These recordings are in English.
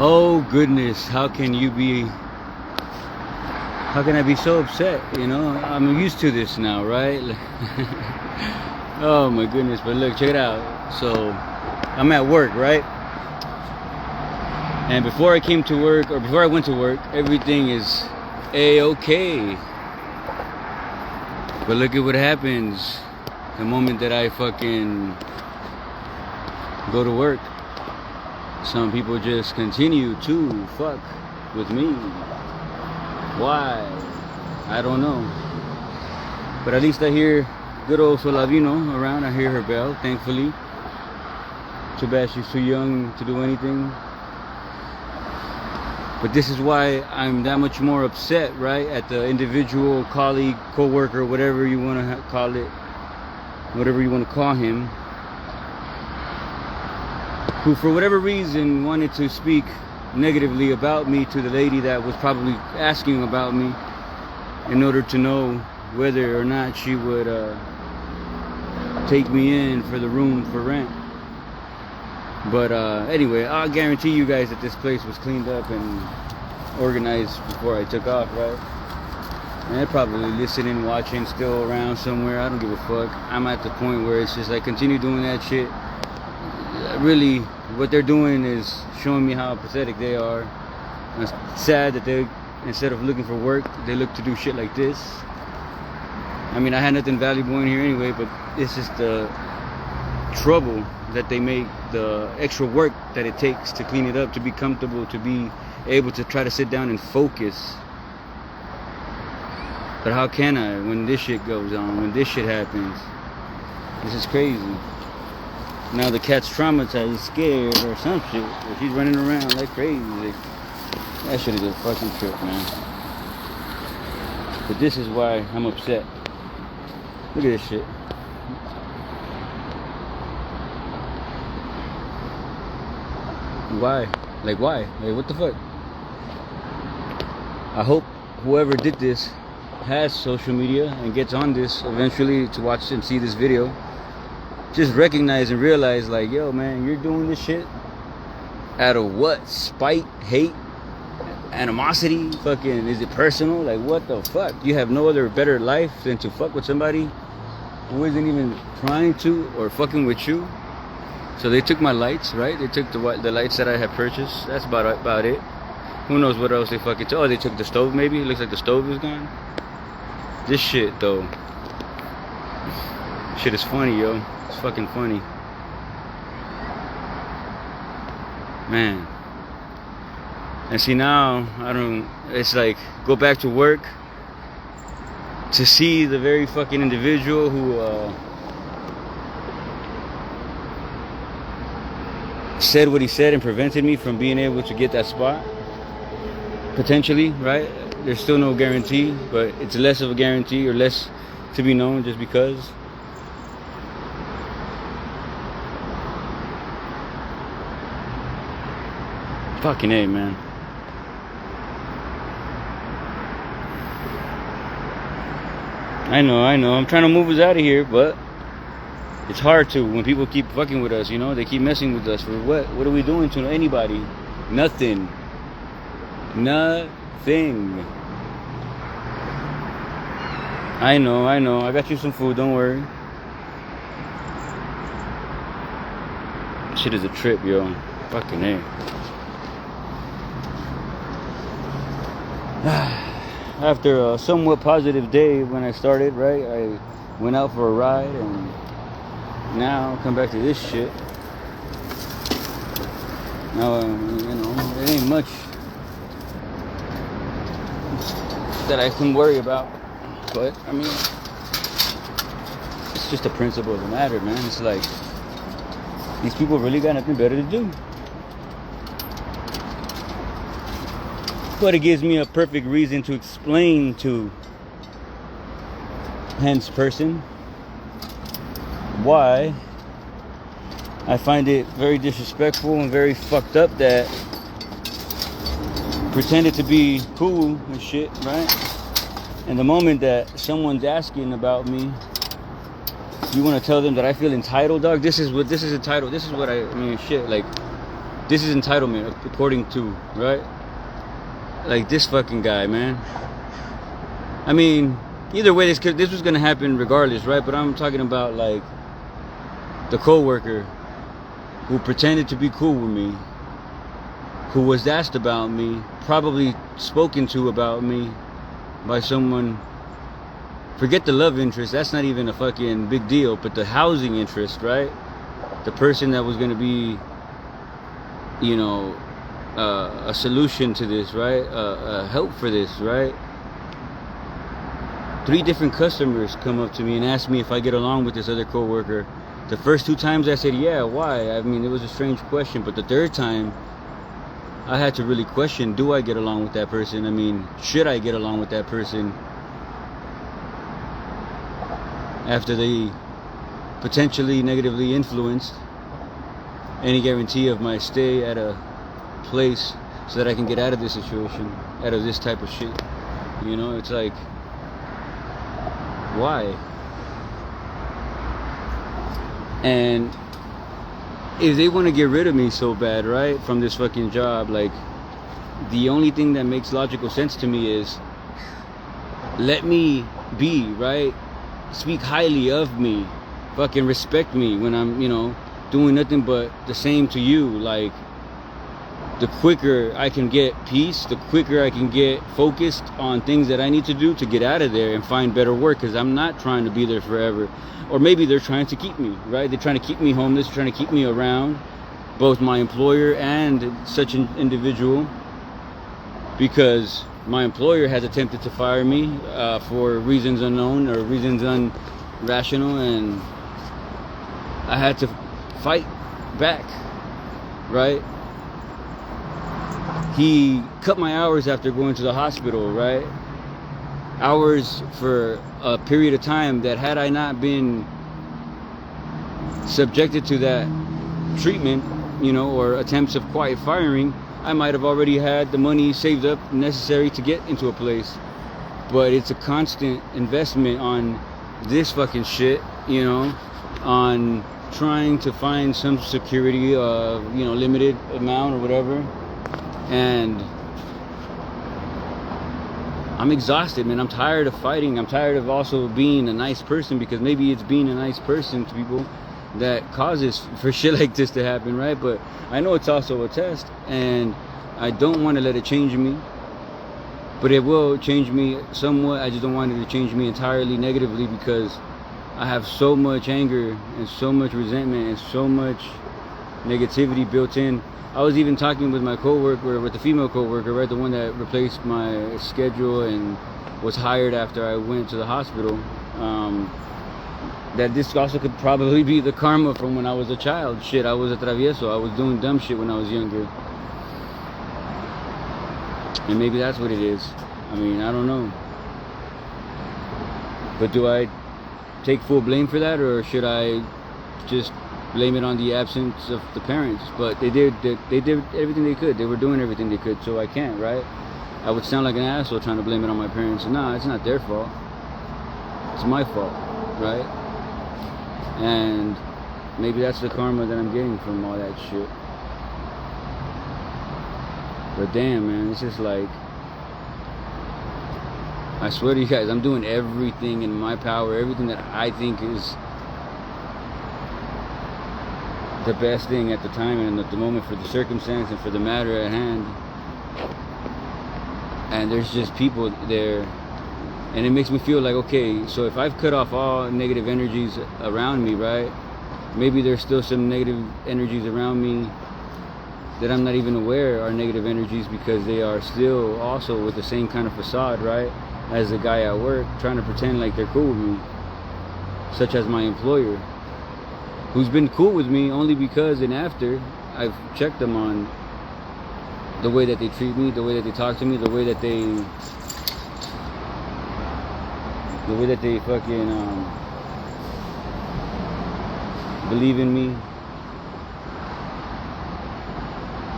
Oh goodness, how can I be so upset? You know, I'm used to this now, right? Oh my goodness, but look, check it out. So I'm at work, right? And before I came to work, or before I went to work, everything is a-okay. But look at what happens the moment that I fucking go to work. Some people just continue to fuck with me. Why? I don't know. But at least I hear good old Solavino around. I hear her bell, thankfully. Too bad she's too young to do anything. But this is why I'm that much more upset, right? At the individual, colleague, coworker, whatever you want to call it, whatever you want to call him, who for whatever reason wanted to speak negatively about me to the lady that was probably asking about me in order to know whether or not she would take me in for the room for rent. But anyway, I'll guarantee you guys that this place was cleaned up and organized before I took off, right? And they're probably listening, watching, still around somewhere. I don't give a fuck. I'm at the point where it's just like, continue doing that shit. Really, what they're doing is showing me how pathetic they are. And it's sad that they, instead of looking for work, they look to do shit like this. I mean, I had nothing valuable in here anyway, but it's just the trouble that they make, the extra work that it takes to clean it up, to be comfortable, to be able to try to sit down and focus. But how can I when this shit goes on, when this shit happens? This is crazy. Now the cat's traumatized, he's scared or some shit. She's running around like crazy. That shit is a fucking trip, man. But this is why I'm upset. Look at this shit. Why? Like why? Like what the fuck? I hope whoever did this has social media and gets on this eventually to watch and see this video. Just recognize and realize, like, yo, man, you're doing this shit out of what? Spite, hate, animosity? Fucking, is it personal? Like, what the fuck? You have no other better life than to fuck with somebody who isn't even trying to or fucking with you? So they took my lights, right? They took the lights that I had purchased. That's about it. Who knows what else they fucking took? Oh, they took the stove, maybe? It looks like the stove is gone. This shit, though. Shit is funny, yo. It's fucking funny. Man. And see, now, it's like, go back to work to see the very fucking individual who, said what he said and prevented me from being able to get that spot. Potentially, right? There's still no guarantee, but it's less of a guarantee or less to be known just because. Fucking A, man. I know. I'm trying to move us out of here, but it's hard to when people keep fucking with us, you know? They keep messing with us for what? What are we doing to anybody? Nothing. I know. I got you some food, don't worry. Shit is a trip, yo. Fucking A. After a somewhat positive day when I started, right? I went out for a ride and now come back to this shit. Now, you know, there ain't much that I can worry about. But, I mean, it's just the principle of the matter, man. It's like, these people really got nothing better to do. But it gives me a perfect reason to explain to hence person why I find it very disrespectful and very fucked up that pretended to be cool and shit, right? And the moment that someone's asking about me, you want to tell them that I feel entitled, dog? This is entitled. This is what I mean, shit, like, This is entitlement, according to, right? Like this fucking guy, man. I mean, either way, this was gonna happen regardless, right? But I'm talking about like the coworker who pretended to be cool with me, who was asked about me, probably spoken to about me by someone. Forget the love interest, that's not even a fucking big deal, but the housing interest, right? The person that was gonna be, you know, a solution to this, right? A help for this, right? 3 different customers come up to me and ask me if I get along with this other coworker. The first 2 times I said, yeah, why? I mean, it was a strange question, but the 3rd time, I had to really question, do I get along with that person? I mean, should I get along with that person? After they potentially negatively influenced any guarantee of my stay at a place so that I can get out of this situation, out of this type of shit. You know, it's like, why? And if they want to get rid of me so bad, right, from this fucking job, like, the only thing that makes logical sense to me is let me be, right? Speak highly of me, fucking respect me when I'm, you know, doing nothing but the same to you. Like, the quicker I can get peace, the quicker I can get focused on things that I need to do to get out of there and find better work, because I'm not trying to be there forever. Or maybe they're trying to keep me, right? They're trying to keep me homeless, they're trying to keep me around, both my employer and such an individual, because my employer has attempted to fire me for reasons unknown or reasons unrational, and I had to fight back, right? He cut my hours after going to the hospital, right? Hours for a period of time that, had I not been subjected to that treatment, you know, or attempts of quiet firing, I might have already had the money saved up necessary to get into a place. But it's a constant investment on this fucking shit, you know, on trying to find some security of, you know, limited amount or whatever. And I'm exhausted, man. I'm tired of fighting. I'm tired of also being a nice person, because maybe it's being a nice person to people that causes for shit like this to happen, right? But I know it's also a test, and I don't want to let it change me, but it will change me somewhat. I just don't want it to change me entirely negatively, because I have so much anger and so much resentment and so much negativity built in. I was even talking with my coworker, with the female coworker, right, the one that replaced my schedule and was hired after I went to the hospital, that this also could probably be the karma from when I was a child. Shit, I was a travieso. I was doing dumb shit when I was younger. And maybe that's what it is. I mean, I don't know. But do I take full blame for that, or should I just blame it on the absence of the parents? But they did everything they could. They were doing everything they could, so I can't, right? I would sound like an asshole trying to blame it on my parents. Nah, it's not their fault. It's my fault, right? And maybe that's the karma that I'm getting from all that shit. But damn, man, it's just like, I swear to you guys, I'm doing everything in my power, everything that I think is the best thing at the time and at the moment for the circumstance and for the matter at hand. And there's just people there, and it makes me feel like, okay, so if I've cut off all negative energies around me, right, maybe there's still some negative energies around me that I'm not even aware are negative energies, because they are still also with the same kind of facade, right, as the guy at work, trying to pretend like they're cool with me, such as my employer, who's been cool with me only because and after I've checked them on the way that they treat me, the way that they talk to me, the way that they fucking believe in me.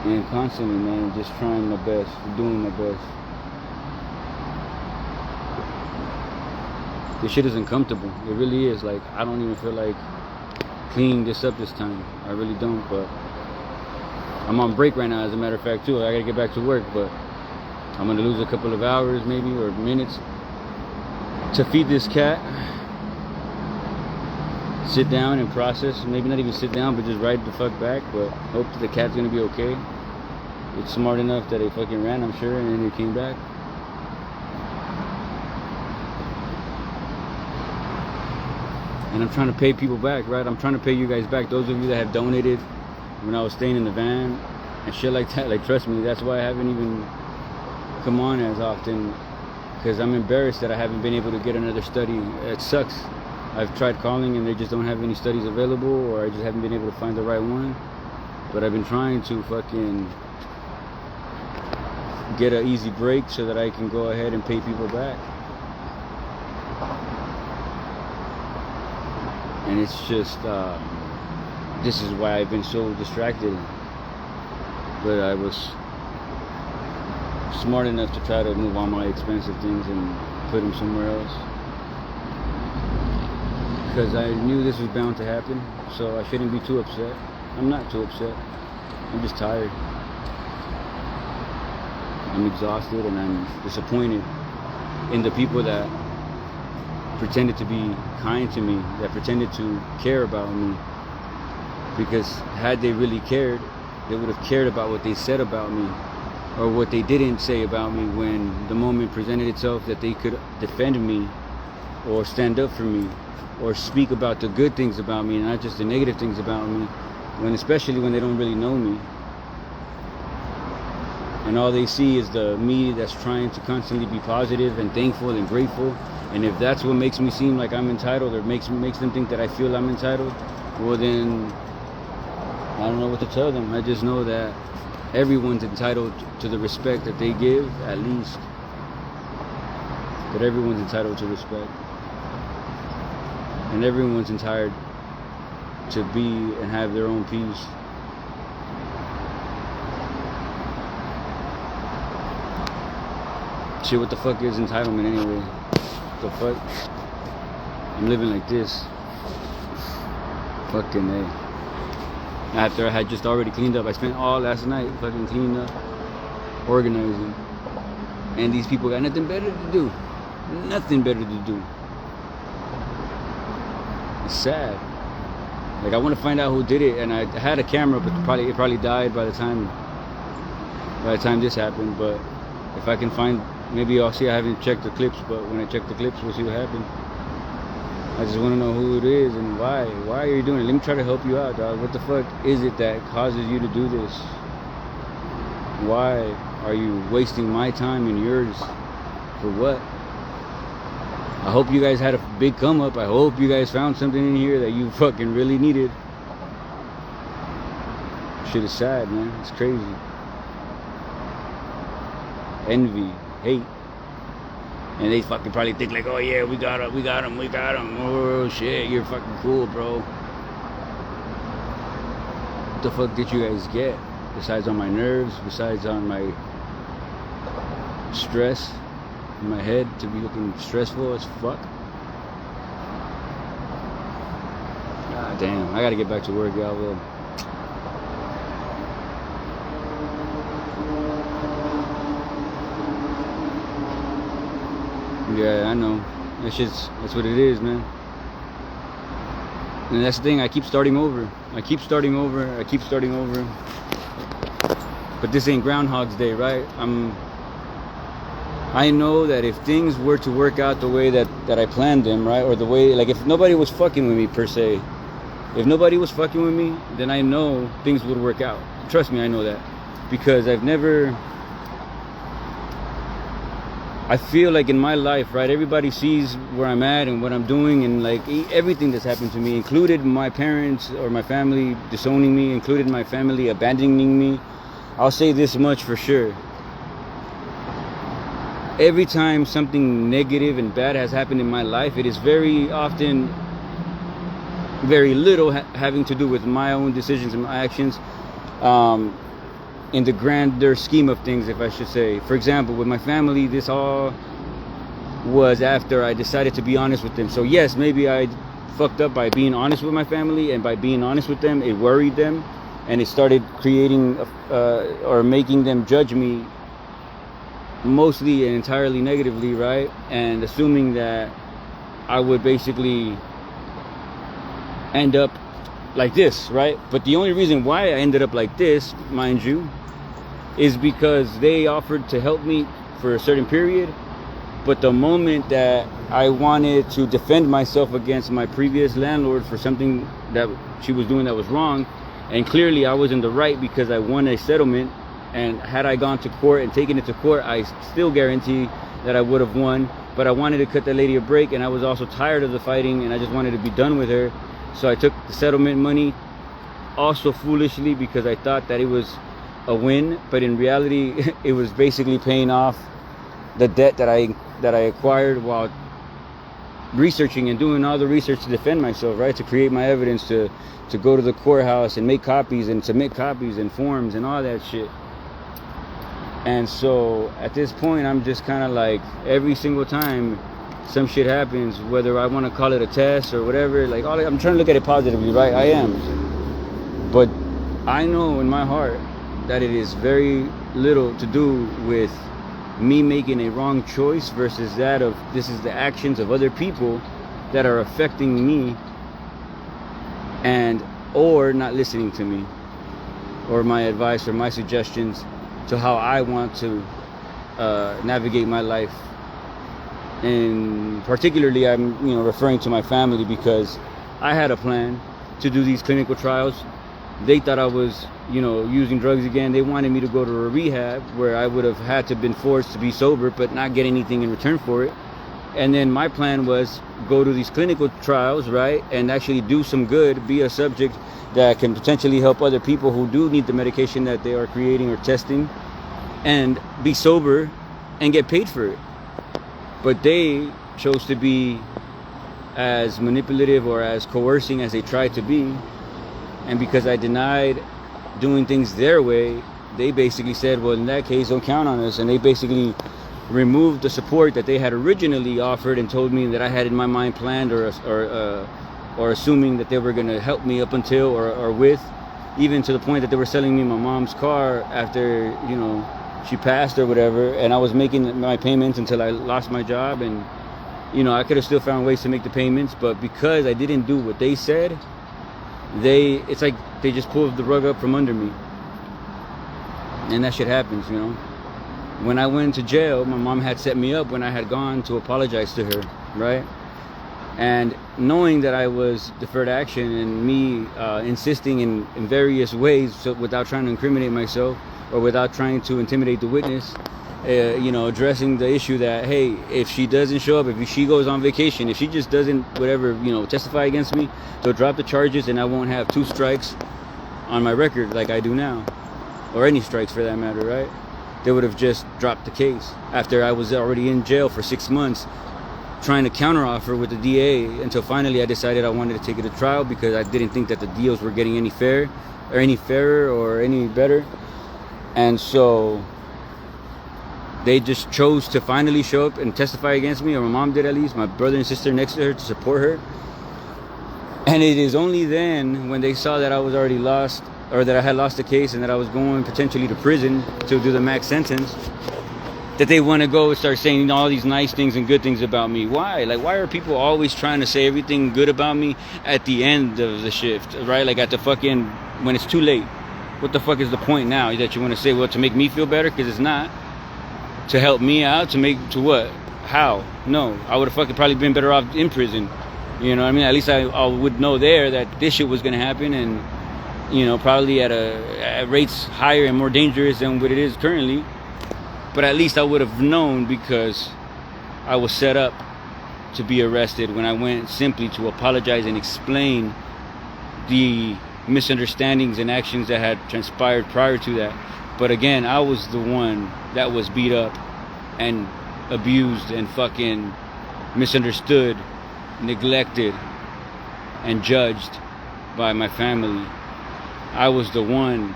And constantly, man, just trying my best, doing my best. This shit is uncomfortable. It really is. Like, I don't even feel like cleaning this up this time. I really don't, but I'm on break right now, as a matter of fact, too. I gotta get back to work, but I'm gonna lose a couple of hours, maybe, or minutes to feed this cat. Sit down and process. Maybe not even sit down, but just ride the fuck back. But hope that the cat's gonna be okay. It's smart enough that it fucking ran, I'm sure, and then it came back. And I'm trying to pay people back, right? I'm trying to pay you guys back. Those of you that have donated when I was staying in the van and shit like that. Like, trust me, that's why I haven't even come on as often, because I'm embarrassed that I haven't been able to get another study. It sucks. I've tried calling and they just don't have any studies available, or I just haven't been able to find the right one. But I've been trying to fucking get an easy break so that I can go ahead and pay people back. And it's just this is why I've been so distracted. But I was smart enough to try to move all my expensive things and put them somewhere else, because I knew this was bound to happen. So I shouldn't be too upset. I'm not too upset. I'm just tired. I'm exhausted, and I'm disappointed in the people that pretended to be kind to me, that pretended to care about me. Because had they really cared, they would have cared about what they said about me, or what they didn't say about me when the moment presented itself that they could defend me or stand up for me or speak about the good things about me and not just the negative things about me, when especially when they don't really know me. And all they see is the me that's trying to constantly be positive and thankful and grateful. And if that's what makes me seem like I'm entitled, or makes them think that I feel I'm entitled, well then, I don't know what to tell them. I just know that everyone's entitled to the respect that they give, at least. But everyone's entitled to respect. And everyone's entitled to be and have their own peace. Shit, what the fuck is entitlement anyway? The fuck? I'm living like this. Fucking A. After I had just already cleaned up. I spent all last night fucking cleaning up, organizing. And these people got nothing better to do. Nothing better to do. It's sad. Like, I want to find out who did it, and I had a camera, but it probably died by the time this happened. But if I can find, maybe I'll see. I haven't checked the clips, but when I check the clips, we'll see what happened. I just want to know who it is and why. Why are you doing it? Let me try to help you out, dog. What the fuck is it that causes you to do this? Why are you wasting my time and yours? For what? I hope you guys had a big come up. I hope you guys found something in here that you fucking really needed. Shit is sad, man. It's crazy. Envy, hate. And they fucking probably think like, oh yeah, we got him. Oh shit, you're fucking cool, bro. What the fuck did you guys get? Besides on my nerves, besides on my stress in my head to be looking stressful as fuck. God damn, I gotta get back to work, y'all. Well, yeah, I know. That's what it is, man. And that's the thing, I keep starting over. But this ain't Groundhog's Day, right? I know that if things were to work out the way that I planned them, right? Or the way, like, if nobody was fucking with me, per se. If nobody was fucking with me, then I know things would work out. Trust me, I know that. Because I feel like in my life, right, everybody sees where I'm at and what I'm doing, and like everything that's happened to me, included my parents or my family disowning me, included my family abandoning me. I'll say this much for sure. Every time something negative and bad has happened in my life, it is very often very little having to do with my own decisions and my actions, in the grander scheme of things, if I should say. For example, with my family, this all was after I decided to be honest with them. So yes, maybe I fucked up by being honest with my family, and by being honest with them, it worried them, and it started creating or making them judge me mostly and entirely negatively, right? And assuming that I would basically end up like this, right? But the only reason why I ended up like this, mind you, is because they offered to help me for a certain period, but the moment that I wanted to defend myself against my previous landlord for something that she was doing that was wrong, and clearly I was in the right because I won a settlement, and had I gone to court and taken it to court, I still guarantee that I would have won. But I wanted to cut that lady a break, and I was also tired of the fighting, and I just wanted to be done with her. So I took the settlement money, also foolishly, because I thought that it was a win, but in reality it was basically paying off the debt that I acquired while researching and doing all the research to defend myself, right? To create my evidence, to go to the courthouse and make copies and submit copies and forms and all that shit. And so at this point, I'm just kind of like, every single time some shit happens, whether I want to call it a test or whatever, like, I'm trying to look at it positively, right? I am. But I know in my heart that it is very little to do with me making a wrong choice versus that of, this is the actions of other people that are affecting me, and or not listening to me or my advice or my suggestions to how I want to navigate my life. And particularly, I'm referring to my family, because I had a plan to do these clinical trials. They thought I was using drugs again. They wanted me to go to a rehab where I would have had to been forced to be sober but not get anything in return for it. And then my plan was go to these clinical trials, right, and actually do some good, be a subject that can potentially help other people who do need the medication that they are creating or testing, and be sober and get paid for it. But they chose to be as manipulative or as coercing as they tried to be. And because I denied doing things their way, they basically said, well, in that case, don't count on us. And they basically removed the support that they had originally offered and told me that I had in my mind planned, or assuming that they were going to help me up until or with, even to the point that they were selling me my mom's car after she passed or whatever, and I was making my payments until I lost my job. And I could have still found ways to make the payments, but because I didn't do what they said, it's like they just pulled the rug up from under me. And that shit happens. When I went to jail, my mom had set me up when I had gone to apologize to her, right? And knowing that I was deferred action, and me insisting in various ways, so without trying to incriminate myself or without trying to intimidate the witness, addressing the issue that, hey, if she doesn't show up, if she goes on vacation, if she just doesn't testify against me, they'll drop the charges and I won't have 2 strikes on my record like I do now, or any strikes for that matter, right? They would have just dropped the case after I was already in jail for 6 months trying to counteroffer with the DA, until finally I decided I wanted to take it to trial because I didn't think that the deals were getting any fairer or any better. And so they just chose to finally show up and testify against me, or my mom did, at least, my brother and sister next to her to support her. And it is only then, when they saw that I was already lost, or that I had lost the case and that I was going potentially to prison to do the max sentence, that they want to go and start saying all these nice things and good things about me. Why? Like, why are people always trying to say everything good about me at the end of the shift, right? Like at the fucking, when it's too late. What the fuck is the point now that you want to say, well, to make me feel better? Because it's not. To help me out? To what? How? No. I would have fucking probably been better off in prison. You know what I mean? At least I would know there that this shit was going to happen, and, probably at rates higher and more dangerous than what it is currently. But at least I would have known, because I was set up to be arrested when I went simply to apologize and explain the misunderstandings and actions that had transpired prior to that. But again, I was the one that was beat up and abused and fucking misunderstood, neglected, and judged by my family. I was the one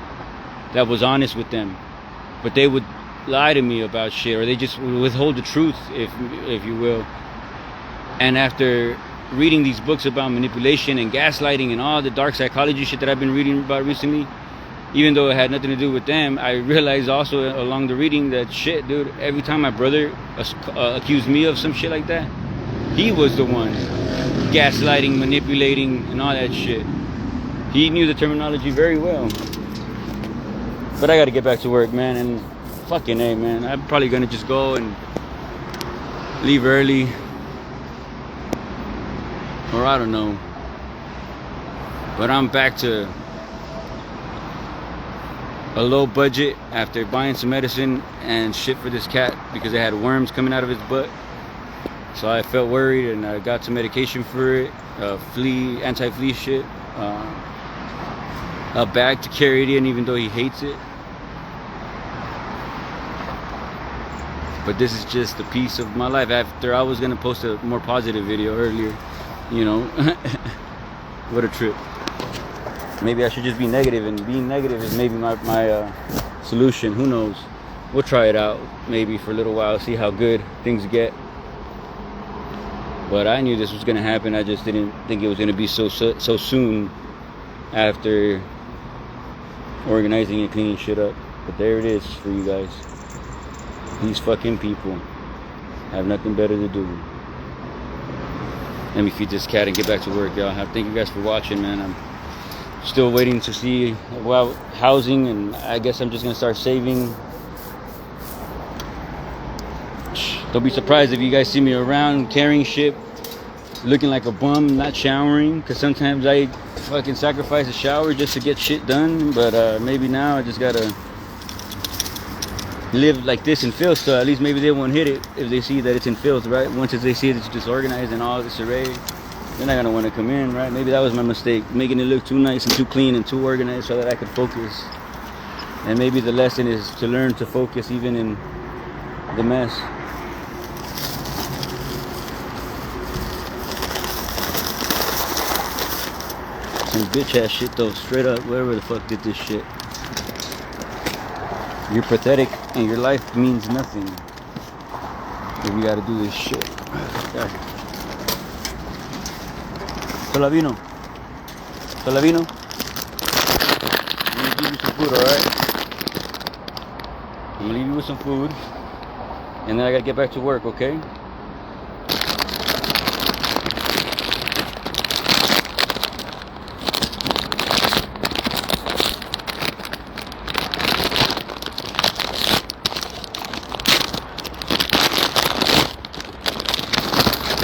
that was honest with them, but they would lie to me about shit, or they just withhold the truth, if you will. And after reading these books about manipulation and gaslighting and all the dark psychology shit that I've been reading about recently, even though it had nothing to do with them, I realized also along the reading that shit, dude, every time my brother accused me of some shit like that, he was the one gaslighting, manipulating, and all that shit. He knew the terminology very well. But I gotta get back to work, man, and fucking A, man. I'm probably gonna just go and leave early. Or I don't know. But I'm back to a low budget after buying some medicine and shit for this cat because it had worms coming out of his butt. So I felt worried and I got some medication for it, anti-flea shit, a bag to carry it in even though he hates it. But this is just a piece of my life. After I was gonna post a more positive video earlier, you know. What a trip. Maybe I should just be negative, and being negative is maybe my solution. Who knows? We'll try it out maybe for a little while, see how good things get. But I knew this was gonna happen. I just didn't think it was gonna be so soon after organizing and cleaning shit up. But there it is for you guys. These fucking people have nothing better to do. Let me feed this cat and get back to work, y'all. Thank you guys for watching, man. I'm still waiting to see about housing, and I guess I'm just gonna start saving. Don't be surprised if you guys see me around carrying shit, looking like a bum, not showering, because sometimes I fucking sacrifice a shower just to get shit done. But maybe now I just gotta live like this in filth, so at least maybe they won't hit it if they see that it's in filth, right? Once they see it's disorganized and all disarray, they're not gonna want to come in, right? Maybe that was my mistake, making it look too nice and too clean and too organized so that I could focus. And maybe the lesson is to learn to focus even in the mess. Some bitch ass shit though, straight up. Whoever the fuck did this shit, you're pathetic and your life means nothing if you gotta do this shit. Solavino. Solavino. I'm gonna give you some food, alright? I'm gonna leave you with some food. And then I gotta get back to work, okay?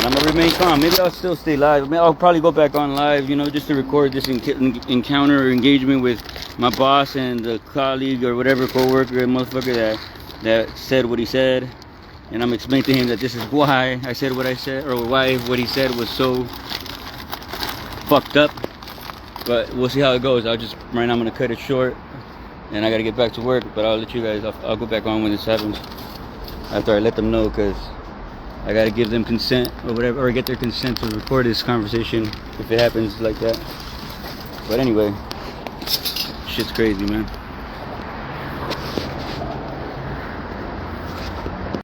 I'm gonna remain calm. Maybe I'll still stay live. I mean, I'll probably go back on live, you know, just to record this encounter or engagement with my boss and the colleague or whatever, coworker, motherfucker that said what he said. And I'm explaining to him that this is why I said what I said, or why what he said was so fucked up. But we'll see how it goes. Right now I'm gonna cut it short, and I gotta get back to work. But I'll let you guys. I'll go back on when this happens after I let them know, because I gotta give them consent or whatever, or get their consent to record this conversation if it happens like that. But anyway, shit's crazy, man.